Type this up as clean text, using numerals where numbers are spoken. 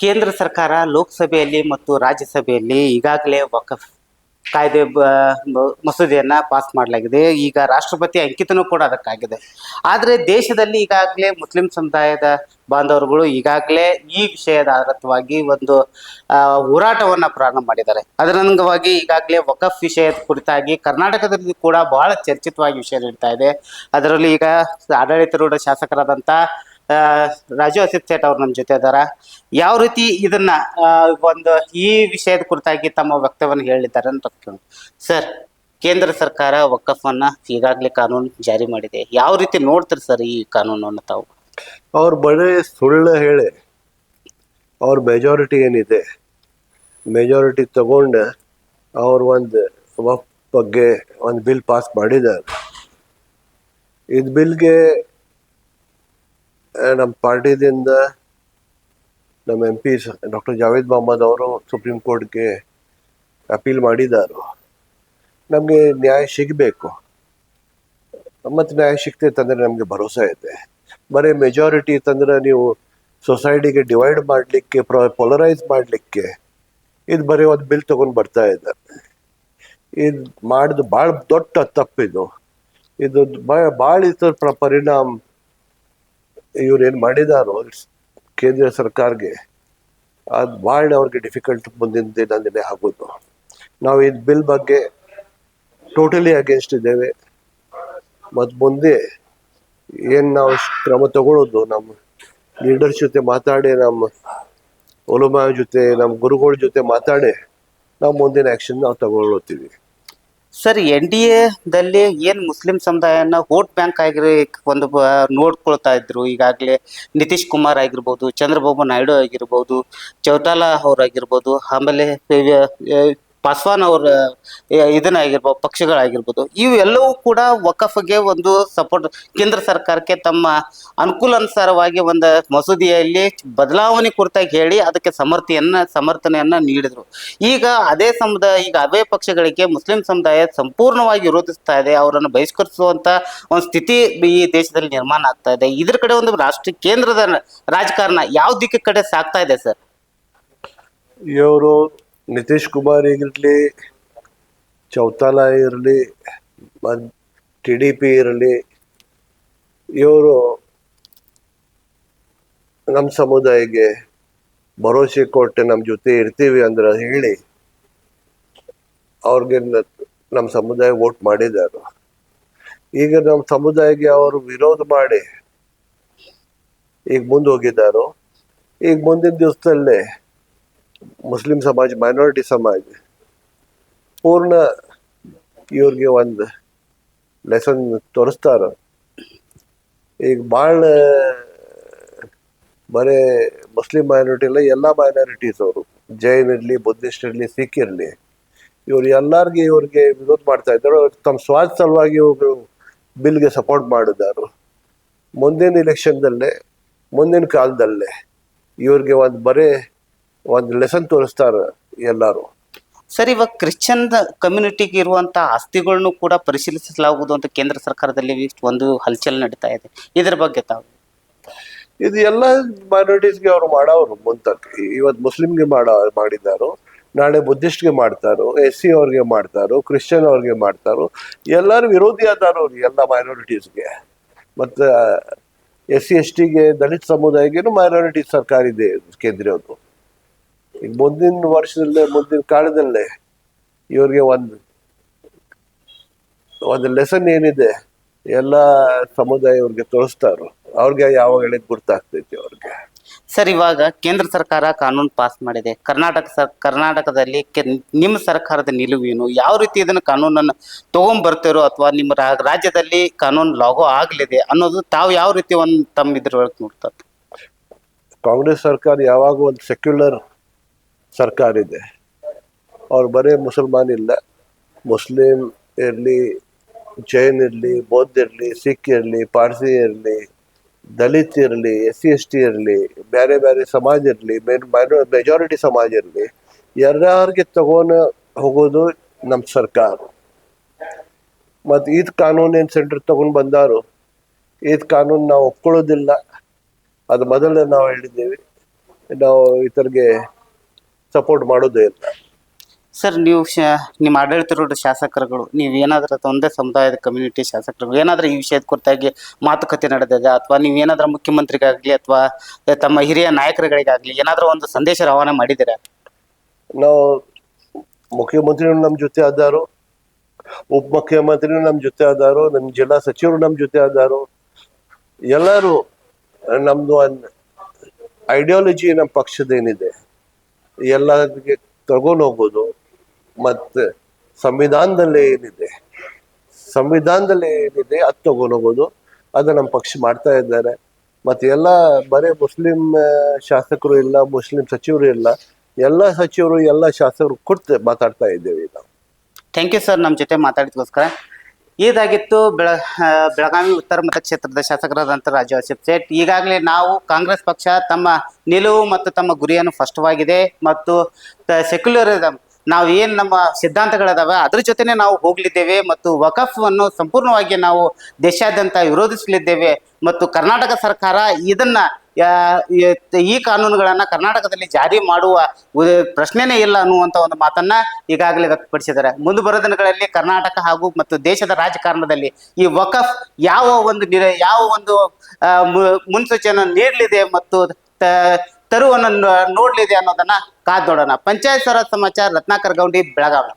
ಕೇಂದ್ರ ಸರ್ಕಾರ ಲೋಕಸಭೆಯಲ್ಲಿ ಮತ್ತು ರಾಜ್ಯಸಭೆಯಲ್ಲಿ ಈಗಾಗಲೇ ವಕಫ್ ಕಾಯ್ದೆ ಮಸೂದೆಯನ್ನ ಪಾಸ್ ಮಾಡಲಾಗಿದೆ. ಈಗ ರಾಷ್ಟ್ರಪತಿ ಅಂಕಿತನೂ ಕೂಡ ಅದಕ್ಕಾಗಿದೆ. ಆದರೆ ದೇಶದಲ್ಲಿ ಈಗಾಗಲೇ ಮುಸ್ಲಿಂ ಸಮುದಾಯದ ಬಾಂಧವರುಗಳು ಈಗಾಗಲೇ ಈ ವಿಷಯದ ಆಧಾರಿತವಾಗಿ ಒಂದು ಹೋರಾಟವನ್ನ ಪ್ರಾರಂಭ ಮಾಡಿದ್ದಾರೆ. ಅದರ ಅಂಗವಾಗಿ ಈಗಾಗಲೇ ವಕಫ್ ವಿಷಯದ ಕುರಿತಾಗಿ ಕರ್ನಾಟಕದಲ್ಲಿ ಕೂಡ ಬಹಳ ಚರ್ಚಿತವಾಗಿ ವಿಷಯ ನಡೀತಾ ಇದೆ. ಅದರಲ್ಲಿ ಈಗ ಆಡಳಿತಾರೂಢ ಶಾಸಕರಾದಂಥ ರಾಜು ಅಸಿತ್ ಸೇಠ್ ಅವ್ರು ನಮ್ಮ ಜೊತೆ ಇದಾರ. ಯಾವ ರೀತಿ ಇದನ್ನ ಒಂದು ಈ ವಿಷಯದ ಕುರಿತಾಗಿ ತಮ್ಮ ವಕ್ತವ್ಯವನ್ನು ಹೇಳಿದ್ದಾರೆ ಅಂತ ಕೇಳೋಣ. ಸರ್, ಕೇಂದ್ರ ಸರ್ಕಾರ ವಕಫ್ ಅನ್ನ ಈಗಾಗಲೇ ಕಾನೂನು ಜಾರಿ ಮಾಡಿದೆ. ಯಾವ ರೀತಿ ನೋಡ್ತೀರಿ ಸರ್ ಈ ಕಾನೂನನ್ನು ತಾವು? ಅವ್ರ ಬರೀ ಸುಳ್ಳು ಹೇಳಿ ಅವ್ರ ಮೆಜಾರಿಟಿ ಏನಿದೆ, ಮೆಜಾರಿಟಿ ತಗೊಂಡು ಅವ್ರು ಒಂದು ವಕ್ಫ್ ಬಗ್ಗೆ ಒಂದು ಬಿಲ್ ಪಾಸ್ ಮಾಡಿದ್ದಾರೆ. ಇದು ಬಿಲ್ಗೆ ನಮ್ಮ ಪಾರ್ಟಿದಿಂದ ನಮ್ಮ MP ಡಾಕ್ಟರ್ ಜಾವೇದ್ ಮೊಹಮ್ಮದ್ ಅವರು ಸುಪ್ರೀಂ ಕೋರ್ಟ್ಗೆ ಅಪೀಲ್ ಮಾಡಿದ್ದಾರೆ. ನಮಗೆ ನ್ಯಾಯ ಸಿಗಬೇಕು, ಮತ್ತು ನ್ಯಾಯ ಸಿಗ್ತೈತಂದ್ರೆ ನಮಗೆ ಭರೋಸೆ ಇದೆ. ಬರೀ ಮೆಜಾರಿಟಿ ಇತ್ತಂದ್ರೆ ನೀವು ಸೊಸೈಟಿಗೆ ಡಿವೈಡ್ ಮಾಡಲಿಕ್ಕೆ, ಪೊಲರೈಸ್ ಮಾಡಲಿಕ್ಕೆ ಇದು ಬರೀ ಒಂದು ಬಿಲ್ ತಗೊಂಡು ಬರ್ತಾ ಇದ್ದಾರೆ. ಇದು ಮಾಡಿದ ಭಾಳ ದೊಡ್ಡ ತಪ್ಪಿದು. ಇದು ಭಾಳ ಇದ್ರ ಪರಿಣಾಮ ಇವ್ರೇನು ಮಾಡಿದಾರೋ ಕೇಂದ್ರ ಸರ್ಕಾರಕ್ಕೆ ಅದು ಭಾಳ ಅವ್ರಿಗೆ ಡಿಫಿಕಲ್ಟ್ ಮುಂದಿನ ದಿನ ಆಗೋದು. ನಾವು ಇದು ಬಿಲ್ ಬಗ್ಗೆ ಟೋಟಲಿ ಅಗೇನ್ಸ್ಟ್ ಇದ್ದೇವೆ. ಮತ್ತು ಮುಂದೆ ಏನು ನಾವು ಕ್ರಮ ತಗೊಳ್ಳೋದು, ನಮ್ಮ ಲೀಡರ್ಸ್ ಜೊತೆ ಮಾತಾಡಿ, ನಮ್ಮ ಉಲಮಾ ಜೊತೆ, ನಮ್ಮ ಗುರುಗಳ ಜೊತೆ ಮಾತಾಡಿ ನಾವು ಮುಂದಿನ ಆ್ಯಕ್ಷನ್ ನಾವು ತಗೊಳ್ತೀವಿ. ಸರ್, NDAದಲ್ಲಿ ಏನು ಮುಸ್ಲಿಂ ಸಮುದಾಯನ ವೋಟ್ ಬ್ಯಾಂಕ್ ಆಗಿರೋ ಒಂದು ನೋಡ್ಕೊಳ್ತಾ ಇದ್ರು. ಈಗಾಗಲೇ ನಿತೀಶ್ ಕುಮಾರ್ ಆಗಿರ್ಬೋದು, ಚಂದ್ರಬಾಬು ನಾಯ್ಡು ಆಗಿರ್ಬೋದು, ಚೌಟಾಲಾ ಅವರಾಗಿರ್ಬೋದು, ಆಮೇಲೆ ಪಾಸ್ವಾನ್ ಅವರ ಇದನ್ನಾಗಿರ್ಬೋದು, ಪಕ್ಷಗಳಾಗಿರ್ಬೋದು, ಇವೆಲ್ಲವೂ ಕೂಡ ವಕಫ್ಗೆ ಒಂದು ಸಪೋರ್ಟ್, ಕೇಂದ್ರ ಸರ್ಕಾರಕ್ಕೆ ತಮ್ಮ ಅನುಕೂಲಾನುಸಾರವಾಗಿ ಒಂದು ಮಸೂದೆಯಲ್ಲಿ ಬದಲಾವಣೆ ಕುರಿತಾಗಿ ಹೇಳಿ ಅದಕ್ಕೆ ಸಮರ್ಥನೆಯನ್ನ ನೀಡಿದರು. ಈಗ ಅದೇ ಈಗ ಅವೇ ಪಕ್ಷಗಳಿಗೆ ಮುಸ್ಲಿಂ ಸಮುದಾಯ ಸಂಪೂರ್ಣವಾಗಿ ವಿರೋಧಿಸ್ತಾ ಇದೆ. ಅವರನ್ನು ಬಹಿಷ್ಕರಿಸುವಂತ ಒಂದು ಸ್ಥಿತಿ ಈ ದೇಶದಲ್ಲಿ ನಿರ್ಮಾಣ ಆಗ್ತಾ ಇದೆ. ಇದ್ರ ಕಡೆ ಒಂದು ಕೇಂದ್ರದ ರಾಜಕಾರಣ ಯಾವ ದಿಕ್ಕ ಕಡೆ ಸಾಗ್ತಾ ಇದೆ ಸರ್? ಇವರು ನಿತೀಶ್ ಕುಮಾರ್ ಇರಲಿ, ಚೌತಾಲಾ ಇರಲಿ, TDP ಇರಲಿ, ಇವರು ನಮ್ಮ ಸಮುದಾಯಕ್ಕೆ ಭರೋಸೆ ಕೊಟ್ಟು ನಮ್ಮ ಜೊತೆ ಇರ್ತೀವಿ ಅಂದ್ರೆ ಹೇಳಿ ಅವ್ರಿಗೆ ನಮ್ಮ ಸಮುದಾಯ ವೋಟ್ ಮಾಡಿದ್ದಾರೆ. ಈಗ ನಮ್ಮ ಸಮುದಾಯಕ್ಕೆ ಅವರು ವಿರೋಧ ಮಾಡಿ ಈಗ ಮುಂದೆ ಹೋಗಿದ್ದಾರೋ. ಈಗ ಮುಂದಿನ ದಿವಸದಲ್ಲೇ ಮುಸ್ಲಿಂ ಸಮಾಜ, ಮೈನಾರಿಟಿ ಸಮಾಜ ಪೂರ್ಣ ಇವ್ರಿಗೆ ಒಂದು ಲೆಸನ್ ತೋರಿಸ್ತಾರ. ಈಗ ಭಾಳ ಬರೇ ಮುಸ್ಲಿಂ ಮೈನಾರಿಟಿ ಇಲ್ಲ, ಎಲ್ಲ ಮೈನಾರಿಟೀಸ್ ಅವರು, ಜೈನ್ ಇರಲಿ, ಬುದ್ಧಿಸ್ಟ್ ಇರಲಿ, ಸಿಖ್ ಇರಲಿ, ಇವ್ರು ಇವ್ರಿಗೆ ವಿರೋಧ ಮಾಡ್ತಾ ಇದ್ದಾರೆ. ತಮ್ಮ ಸ್ವಾರ್ಥ ಸಲುವಾಗಿ ಇವರು ಬಿಲ್ಗೆ ಸಪೋರ್ಟ್ ಮಾಡಿದಾರು. ಮುಂದಿನ ಇಲೆಕ್ಷನ್ದಲ್ಲೇ, ಮುಂದಿನ ಕಾಲದಲ್ಲೇ ಇವ್ರಿಗೆ ಒಂದು ಲೆಸನ್ ತೋರಿಸ್ತಾರ ಎಲ್ಲರೂ. ಸರ್, ಇವಾಗ ಕ್ರಿಶ್ಚಿಯನ್ ಕಮ್ಯುನಿಟಿಗೆ ಇರುವಂತ ಆಸ್ತಿಗಳನ್ನು ಕೂಡ ಪರಿಶೀಲಿಸಲಾಗುವುದು ಅಂತ ಕೇಂದ್ರ ಸರ್ಕಾರದಲ್ಲಿ ಒಂದು ಹಲ್ಚಲ್ ನಡೀತಾ ಇದೆ. ಇದ್ರ ಬಗ್ಗೆ ತಾವು? ಇದು ಎಲ್ಲ ಮೈನಾರಿಟೀಸ್ಗೆ ಅವ್ರು ಮಾಡೋರು ಮುಂತಕ್ಕೆ. ಇವತ್ತು ಮುಸ್ಲಿಮ್ಗೆ ಮಾಡಿದಾರು, ನಾಳೆ ಬುದ್ಧಿಸ್ಟ್ಗೆ ಮಾಡ್ತಾರೋ, SC ಅವ್ರಿಗೆ ಮಾಡ್ತಾರೋ, ಕ್ರಿಶ್ಚಿಯನ್ ಅವ್ರಿಗೆ ಮಾಡ್ತಾರೋ. ಎಲ್ಲರೂ ವಿರೋಧಿ ಆದಾರು ಎಲ್ಲ ಮೈನಾರಿಟೀಸ್ಗೆ. ಮತ್ತು SC STಗೆ, ದಲಿತ ಸಮುದಾಯಕ್ಕೇನು ಮೈನಾರಿಟಿ ಸರ್ಕಾರ ಇದೆ ಕೇಂದ್ರದ್ದು. ಈಗ ಮುಂದಿನ ವರ್ಷದಲ್ಲೇ, ಮುಂದಿನ ಕಾಲದಲ್ಲೇ ಇವ್ರಿಗೆ ಒಂದು ಲೆಸನ್ ಏನಿದೆ ಎಲ್ಲ ಸಮುದಾಯ ಅವ್ರಿಗೆ ತೋರಿಸ್ತಾರೋ. ಅವ್ರಿಗೆ ಯಾವಾಗ ಗುರ್ತಾಗ್ತೈತಿ ಅವ್ರಿಗೆ. ಸರ್, ಇವಾಗ ಕೇಂದ್ರ ಸರ್ಕಾರ ಕಾನೂನು ಪಾಸ್ ಮಾಡಿದೆ. ಕರ್ನಾಟಕದಲ್ಲಿ ನಿಮ್ಮ ಸರ್ಕಾರದ ನಿಲುವೇನು? ಯಾವ ರೀತಿ ಇದನ್ನು ಕಾನೂನನ್ನು ತಗೊಂಡ್ಬರ್ತೀರೋ ಅಥವಾ ನಿಮ್ಮ ರಾಜ್ಯದಲ್ಲಿ ಕಾನೂನು ಲಾಗು ಆಗಲಿದೆ ಅನ್ನೋದು ತಾವು ಯಾವ ರೀತಿ ತಮ್ಮ ಇದ್ರೊಳಗೆ ನೋಡ್ತಾರೆ? ಕಾಂಗ್ರೆಸ್ ಸರ್ಕಾರ ಯಾವಾಗ ಒಂದು ಸೆಕ್ಯುಲರ್ ಸರ್ಕಾರ ಇದೆ. ಅವ್ರು ಬರೀ ಮುಸಲ್ಮಾನ್ ಇಲ್ಲ, ಮುಸ್ಲಿಂ ಇರಲಿ, ಜೈನ್ ಇರಲಿ, ಬೌದ್ಧ ಇರಲಿ, ಸಿಖ್ ಇರಲಿ, ಪಾರ್ಸಿ ಇರಲಿ, ದಲಿತ ಇರಲಿ, SC ST ಇರಲಿ, ಬೇರೆ ಬೇರೆ ಸಮಾಜ ಇರಲಿ, ಮೆಜಾರಿಟಿ ಸಮಾಜ ಇರಲಿ, ಎಲ್ಲರಿಗೆ ತಗೊಂಡು ಹೋಗೋದು ನಮ್ಮ ಸರ್ಕಾರ. ಮತ್ತು ಇದು ಕಾನೂನು ಏನು ಸೆಂಟ್ರ್ ತಗೊಂಡು ಬಂದಾರು, ಇದು ಕಾನೂನು ನಾವು ಒಪ್ಕೊಳ್ಳೋದಿಲ್ಲ. ಅದು ಮೊದಲೇ ನಾವು ಹೇಳಿದ್ದೀವಿ. ನಾವು ಇತರಿಗೆ ಸಪೋರ್ಟ್ ಮಾಡೋದೇ ಇಲ್ಲ. ಸರ್ ನೀವು ನಿಮ್ಮ ಆಡಳಿತರೂಢ ಶಾಸಕರುಗಳು ನೀವು ಏನಾದರೂ ಒಂದೇ ಸಮುದಾಯದ ಕಮ್ಯುನಿಟಿ ಶಾಸಕರುಗಳು ಏನಾದರೂ ಈ ವಿಷಯದ ಕುರಿತಾಗಿ ಮಾತುಕತೆ ನಡೆದಿದೆ ಅಥವಾ ನೀವು ಏನಾದರೂ ಮುಖ್ಯಮಂತ್ರಿಗಾಗಲಿ ಅಥವಾ ತಮ್ಮ ಹಿರಿಯ ನಾಯಕರುಗಳಿಗಾಗಲಿ ಏನಾದರೂ ಒಂದು ಸಂದೇಶ ರವಾನೆ ಮಾಡಿದ್ದೀರಾ? ನಾವು ಮುಖ್ಯಮಂತ್ರಿಗಳು ನಮ್ಮ ಜೊತೆ ಆದಾರು, ಉಪಮುಖ್ಯಮಂತ್ರಿನೂ ನಮ್ಮ ಜೊತೆ ಆದಾರು, ನಮ್ಮ ಜಿಲ್ಲಾ ಸಚಿವರು ನಮ್ಮ ಜೊತೆ ಆದಾರು. ಎಲ್ಲರೂ ನಮ್ದು ಒಂದು ಐಡಿಯಾಲಜಿ ನಮ್ಮ ಪಕ್ಷದೇನಿದೆ ಎಲ್ಲರಿಗೆ ತಗೊಂಡು ಹೋಗೋದು. ಮತ್ತೆ ಸಂವಿಧಾನದಲ್ಲಿ ಏನಿದೆ ಅದು ತಗೊಂಡು ಹೋಗೋದು, ಅದು ನಮ್ಮ ಪಕ್ಷ ಮಾಡ್ತಾ ಇದ್ದಾರೆ. ಮತ್ತೆ ಎಲ್ಲ ಬರೀ ಮುಸ್ಲಿಂ ಶಾಸಕರು ಇಲ್ಲ, ಮುಸ್ಲಿಂ ಸಚಿವರು ಇಲ್ಲ, ಎಲ್ಲ ಸಚಿವರು ಎಲ್ಲ ಶಾಸಕರು ಕೊಟ್ಟು ಮಾತಾಡ್ತಾ ಇದ್ದೇವೆ ನಾವು. ಥ್ಯಾಂಕ್ ಯು ಸರ್, ನಮ್ಮ ಜೊತೆ ಮಾತಾಡಿದಕ್ಕೋಸ್ಕರ. ಇದಾಗಿತ್ತು ಬೆಳಗಾವಿ ಉತ್ತರ ಮತಕ್ಷೇತ್ರದ ಶಾಸಕರಾದಂಥ ರಾಜು ಆಸಿಫ್ ಸೇಠ್. ಈಗಾಗಲೇ ನಾವು ಕಾಂಗ್ರೆಸ್ ಪಕ್ಷ ತಮ್ಮ ನಿಲುವು ಮತ್ತು ತಮ್ಮ ಗುರಿಯನ್ನು ಸ್ಪಷ್ಟವಾಗಿದೆ ಮತ್ತು ಸೆಕ್ಯುಲರಿಸಮ್ ನಾವು ಏನು ನಮ್ಮ ಸಿದ್ಧಾಂತಗಳಿದಾವೆ ಅದ್ರ ಜೊತೆನೇ ನಾವು ಹೋಗಲಿದ್ದೇವೆ ಮತ್ತು ವಕಫ್ವನ್ನು ಸಂಪೂರ್ಣವಾಗಿ ನಾವು ದೇಶಾದ್ಯಂತ ವಿರೋಧಿಸಲಿದ್ದೇವೆ ಮತ್ತು ಕರ್ನಾಟಕ ಸರ್ಕಾರ ಇದನ್ನ ಈ ಕಾನೂನುಗಳನ್ನು ಕರ್ನಾಟಕದಲ್ಲಿ ಜಾರಿ ಮಾಡುವ ಪ್ರಶ್ನೆನೇ ಇಲ್ಲ ಅನ್ನುವಂಥ ಒಂದು ಮಾತನ್ನ ಈಗಾಗಲೇ ವ್ಯಕ್ತಪಡಿಸಿದ್ದಾರೆ. ಮುಂದೆ ಬರೋ ದಿನಗಳಲ್ಲಿ ಕರ್ನಾಟಕ ಹಾಗೂ ಮತ್ತು ದೇಶದ ರಾಜಕಾರಣದಲ್ಲಿ ಈ ವಕಫ್ ಯಾವ ಒಂದು ಮುನ್ಸೂಚನೆಯನ್ನು ನೀಡಲಿದೆ ಮತ್ತು ತರುವನ್ನು ನೋಡಲಿದೆ ಅನ್ನೋದನ್ನ ಕಾದ್ ನೋಡೋಣ. ಪಂಚಾಯತ್ ಸರಾಜ್ ಸಮಾಚಾರ, ರತ್ನಾಕರ್ ಗೌಂಡಿ, ಬೆಳಗಾವಿ.